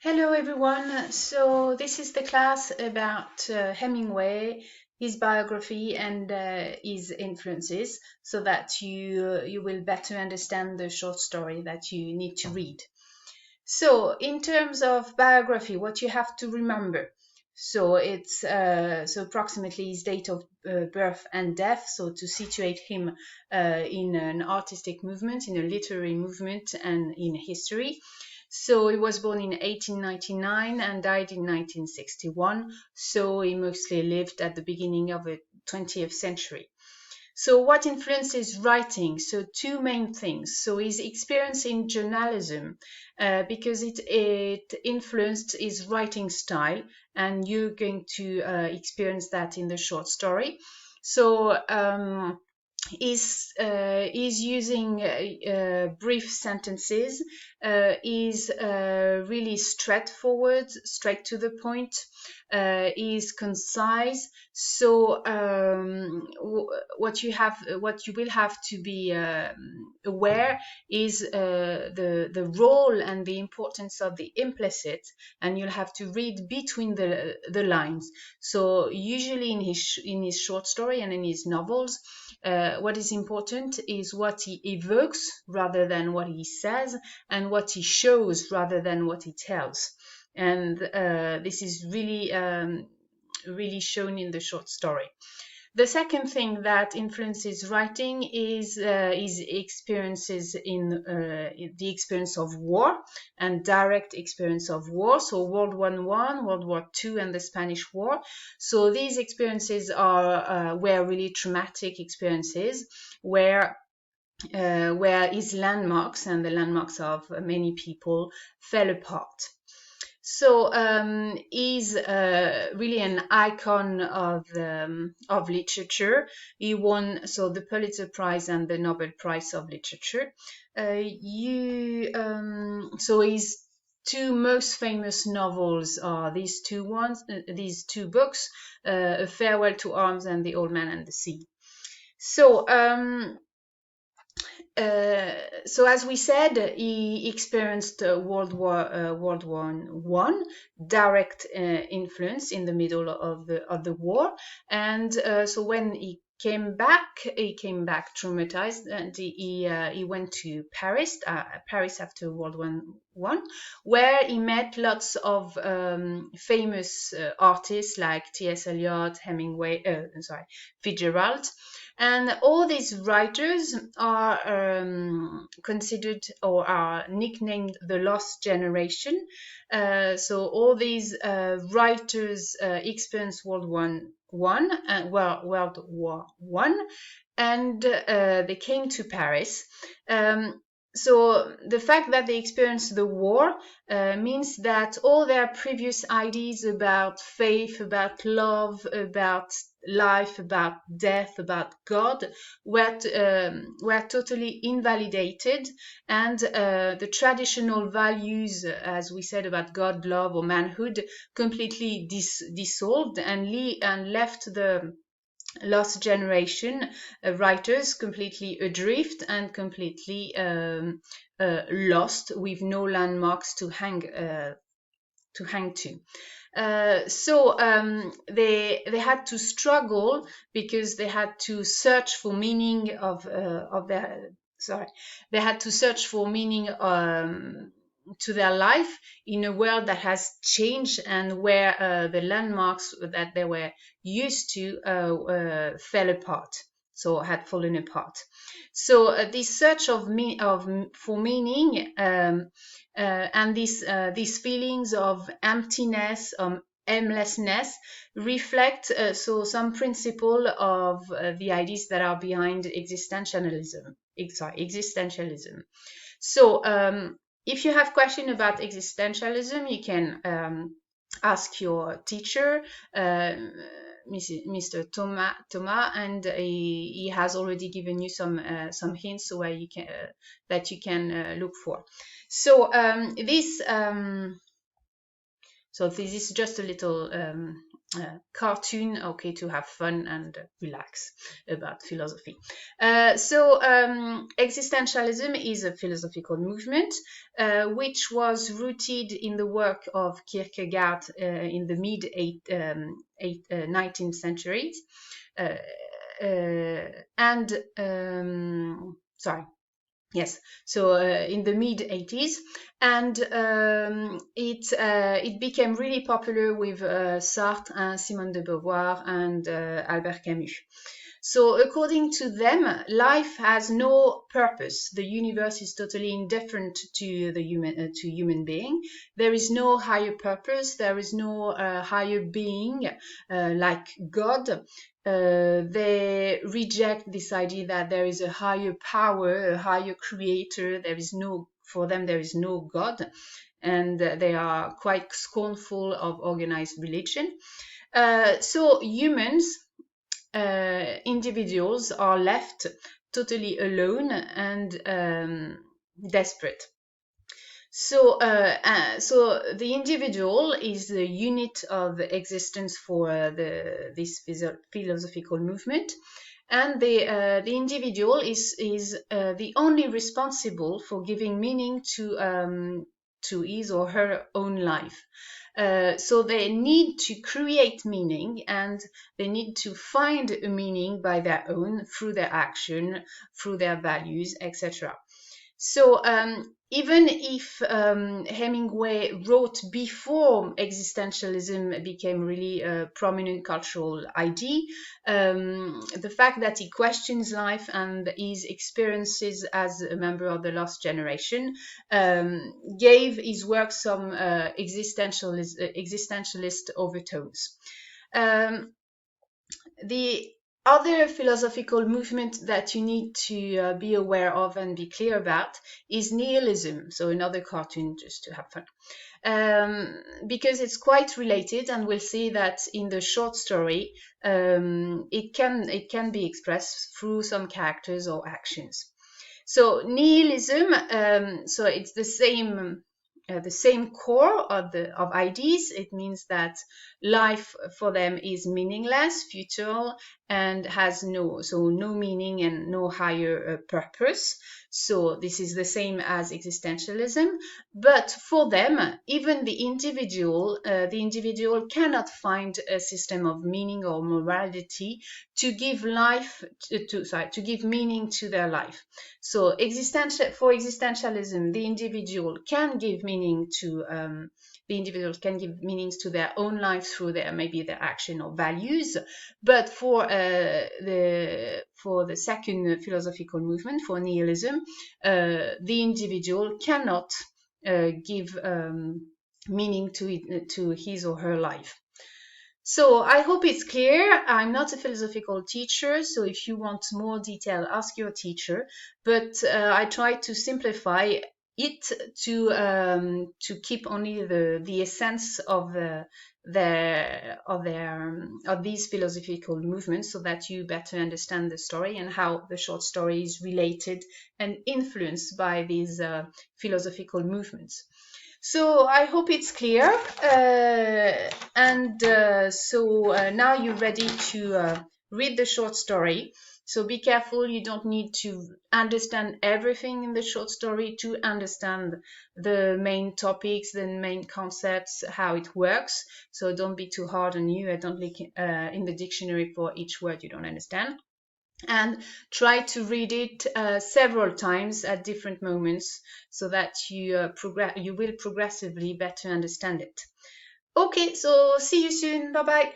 Hello everyone. So this is the class about Hemingway, his biography and his influences, so that you will better understand the short story that you need to read. So in terms of biography, what you have to remember. So it's approximately his date of birth and death. So to situate him in an artistic movement, in a literary movement, and in history. So he was born in 1899 and died in 1961. So he mostly lived at the beginning of the 20th century. So what influences writing? So two main things. So his experience in journalism, because it influenced his writing style, and you're going to experience that in the short story. So is using brief sentences, is really straightforward, straight to the point, is concise. So what you will have to be aware is the role and the importance of the implicit, and you'll have to read between the lines. So usually in his short story and in his novels, what is important is what he evokes rather than what he says, and what he shows rather than what he tells. And this is really shown in the short story. The second thing that influences writing is his experiences in the experience of war and direct experience of war. So World War I, World War II, and the Spanish War. So these experiences were really traumatic experiences where his landmarks and the landmarks of many people fell apart. So he's really an icon of literature. He won the Pulitzer Prize and the Nobel Prize of Literature. So his two most famous novels are these two books, A Farewell to Arms and The Old Man and the Sea. So as we said, he experienced World War One, direct influence in the middle of the war, and so when he came back traumatized, and he went to Paris after World War One, where he met lots of famous artists like T.S. Eliot, Hemingway, Fitzgerald. And all these writers are considered or are nicknamed the Lost Generation. So all these writers experienced World War One, and they came to Paris. So the fact that they experienced the war means that all their previous ideas about faith, about love, about life, about death, about God were totally invalidated, and the traditional values, as we said, about God, love, or manhood, completely dissolved and left the Lost Generation writers completely adrift and completely lost, with no landmarks to hang to. So they had to struggle, because they had to search for meaning they had to search for meaning to their life in a world that has changed, and where the landmarks that they were used to fell apart, so had fallen apart. So this search for meaning, and these feelings of emptiness, aimlessness, reflect some principle of the ideas that are behind existentialism. So if you have question about existentialism, you can ask your teacher, Mr. Thomas, and he has already given you some hints where you can that you can look for. So this is just a little cartoon, okay, to have fun and relax about philosophy. Existentialism is a philosophical movement which was rooted in the work of Kierkegaard in the mid 19th century. Sorry. Yes, so in the mid 80s, and it became really popular with Sartre and Simone de Beauvoir and Albert Camus. So according to them, life has no purpose. The universe is totally indifferent to the human being. There is no higher purpose. There is no higher being like God. They reject this idea that there is a higher power, a higher creator. For them, there is no God, and they are quite scornful of organized religion. So humans, individuals, are left totally alone and desperate. So the individual is the unit of existence for this philosophical movement, and the individual is the only responsible for giving meaning to his or her own life. So they need to create meaning, and they need to find a meaning by their own, through their action, through their values, etc. So even if Hemingway wrote before existentialism became really a prominent cultural idea, the fact that he questions life and his experiences as a member of the lost generation gave his work some existentialist overtones. The other philosophical movement that you need to be aware of and be clear about is nihilism. So another cartoon just to have fun. Because it's quite related, and we'll see that in the short story, it can be expressed through some characters or actions. So nihilism, so it's the same core of ideas. It means that life for them is meaningless, futile, and has no meaning and no higher purpose. So this is the same as existentialism. But for them, even the individual cannot find a system of meaning or morality to give meaning to their life. So for existentialism, the individual can give meanings to their own life through their action or values. But for the second philosophical movement, for nihilism, the individual cannot give meaning to his or her life. So I hope it's clear. I'm not a philosophical teacher, so if you want more detail, ask your teacher. But I try to simplify it to keep only the essence of these philosophical movements, so that you better understand the story and how the short story is related and influenced by these philosophical movements. So I hope it's clear, now you're ready to read the short story. So be careful, you don't need to understand everything in the short story to understand the main topics, the main concepts, how it works. So don't be too hard on you. I don't look in the dictionary for each word you don't understand. And try to read it several times at different moments, so that you will progressively better understand it. Okay, so see you soon. Bye bye.